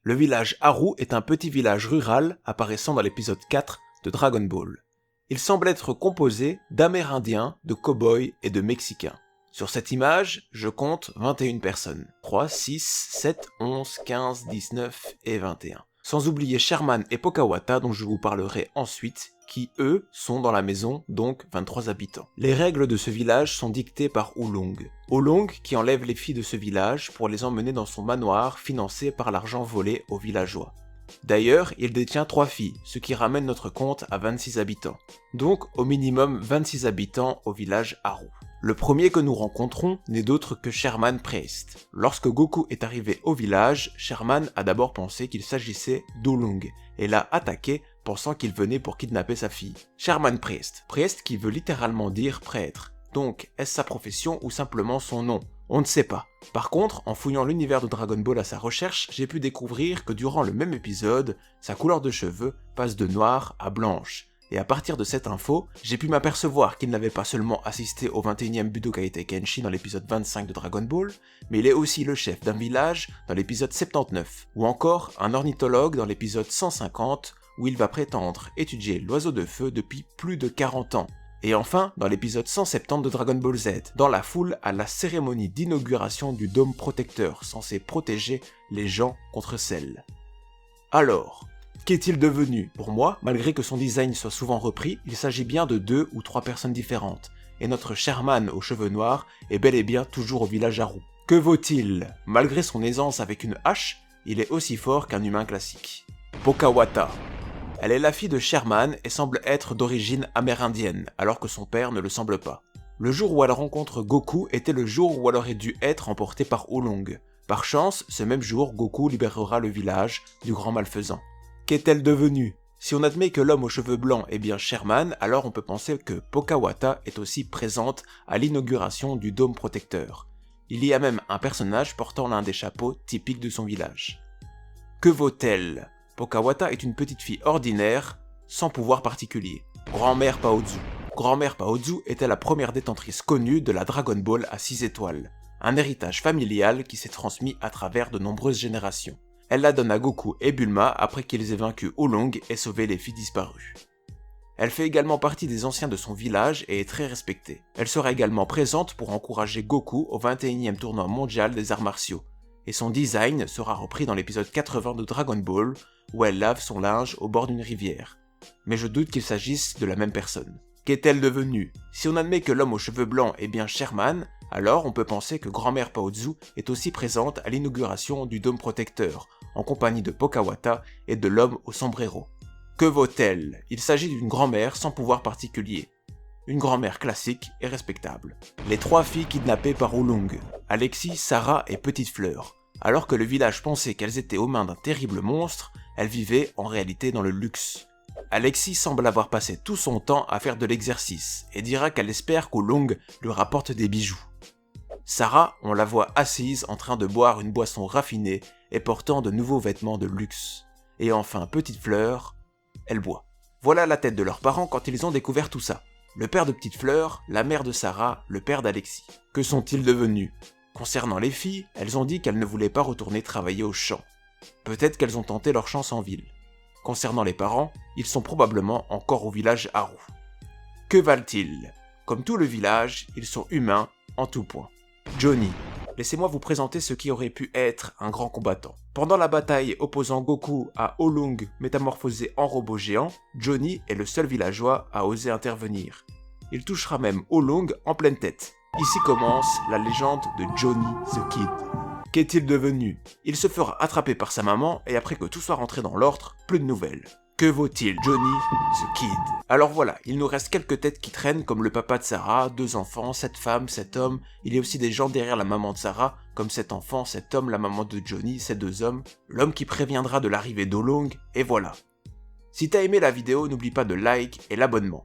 Le village Haru est un petit village rural apparaissant dans l'épisode 4 de Dragon Ball. Il semble être composé d'Amérindiens, de cow-boys et de Mexicains. Sur cette image, je compte 21 personnes. 3, 6, 7, 11, 15, 19 et 21. Sans oublier Sherman et Pokawata dont je vous parlerai ensuite, qui eux sont dans la maison, donc 23 habitants. Les règles de ce village sont dictées par Oolong. Oolong qui enlève les filles de ce village pour les emmener dans son manoir financé par l'argent volé aux villageois. D'ailleurs, il détient 3 filles, ce qui ramène notre compte à 26 habitants. Donc au minimum 26 habitants au village Haru. Le premier que nous rencontrons n'est d'autre que Sherman Priest. Lorsque Goku est arrivé au village, Sherman a d'abord pensé qu'il s'agissait d'Oolong et l'a attaqué pensant qu'il venait pour kidnapper sa fille. Sherman Priest qui veut littéralement dire prêtre. Donc, est-ce sa profession ou simplement son nom? On ne sait pas. Par contre, en fouillant l'univers de Dragon Ball à sa recherche, j'ai pu découvrir que durant le même épisode, sa couleur de cheveux passe de noire à blanche. Et à partir de cette info, j'ai pu m'apercevoir qu'il n'avait pas seulement assisté au 21e Budokai Tenkaichi dans l'épisode 25 de Dragon Ball, mais il est aussi le chef d'un village dans l'épisode 79, ou encore un ornithologue dans l'épisode 150, où il va prétendre étudier l'oiseau de feu depuis plus de 40 ans. Et enfin, dans l'épisode 170 de Dragon Ball Z, dans la foule à la cérémonie d'inauguration du dôme protecteur censé protéger les gens contre Cell. Alors, qu'est-il devenu? Pour moi, malgré que son design soit souvent repris, il s'agit bien de 2 ou 3 personnes différentes, et notre Sherman aux cheveux noirs est bel et bien toujours au village Haru. Que vaut-il? Malgré son aisance avec une hache, il est aussi fort qu'un humain classique. Pokawata. Elle est la fille de Sherman et semble être d'origine amérindienne, alors que son père ne le semble pas. Le jour où elle rencontre Goku était le jour où elle aurait dû être emportée par Oolong. Par chance, ce même jour, Goku libérera le village du grand malfaisant. Qu'est-elle devenue? Si on admet que l'homme aux cheveux blancs est bien Sherman, alors on peut penser que Pokawata est aussi présente à l'inauguration du dôme protecteur. Il y a même un personnage portant l'un des chapeaux typiques de son village. Que vaut-elle? Pokawata est une petite fille ordinaire, sans pouvoir particulier. Grand-mère Paozu. Grand-mère Paozu était la première détentrice connue de la Dragon Ball à 6 étoiles, un héritage familial qui s'est transmis à travers de nombreuses générations. Elle la donne à Goku et Bulma après qu'ils aient vaincu Oolong et sauvé les filles disparues. Elle fait également partie des anciens de son village et est très respectée. Elle sera également présente pour encourager Goku au 21e tournoi mondial des arts martiaux, et son design sera repris dans l'épisode 80 de Dragon Ball, où elle lave son linge au bord d'une rivière. Mais je doute qu'il s'agisse de la même personne. Qu'est-elle devenue? Si on admet que l'homme aux cheveux blancs est bien Sherman, alors on peut penser que grand-mère Paozu est aussi présente à l'inauguration du dôme protecteur, en compagnie de Pokawata et de l'homme au sombrero. Que vaut-elle? Il s'agit d'une grand-mère sans pouvoir particulier. Une grand-mère classique et respectable. Les 3 filles kidnappées par Oolong, Alexis, Sarah et Petite Fleur. Alors que le village pensait qu'elles étaient aux mains d'un terrible monstre, elles vivaient en réalité dans le luxe. Alexis semble avoir passé tout son temps à faire de l'exercice et dira qu'elle espère qu'Oolong lui rapporte des bijoux. Sarah, on la voit assise en train de boire une boisson raffinée et portant de nouveaux vêtements de luxe. Et enfin, Petite Fleur, elle boit. Voilà la tête de leurs parents quand ils ont découvert tout ça. Le père de Petite Fleur, la mère de Sarah, le père d'Alexis. Que sont-ils devenus? Concernant les filles, elles ont dit qu'elles ne voulaient pas retourner travailler au champ. Peut-être qu'elles ont tenté leur chance en ville. Concernant les parents, ils sont probablement encore au village Haru. Que valent-ils? Comme tout le village, ils sont humains en tout point. Johnny. Laissez-moi vous présenter ce qui aurait pu être un grand combattant. Pendant la bataille opposant Goku à Oolong métamorphosé en robot géant, Johnny est le seul villageois à oser intervenir. Il touchera même Oolong en pleine tête. Ici commence la légende de Johnny the Kid. Qu'est-il devenu? Il se fera attraper par sa maman et après que tout soit rentré dans l'ordre, plus de nouvelles. Que vaut-il, Johnny the Kid? Alors voilà, il nous reste quelques têtes qui traînent comme le papa de Sarah, 2 enfants, 7 femmes, 7 hommes. Il y a aussi des gens derrière la maman de Sarah, comme 7 enfants, 7 hommes, la maman de Johnny, ces 2 hommes, l'homme qui préviendra de l'arrivée d'Oolong, et voilà. Si t'as aimé la vidéo, n'oublie pas de like et l'abonnement.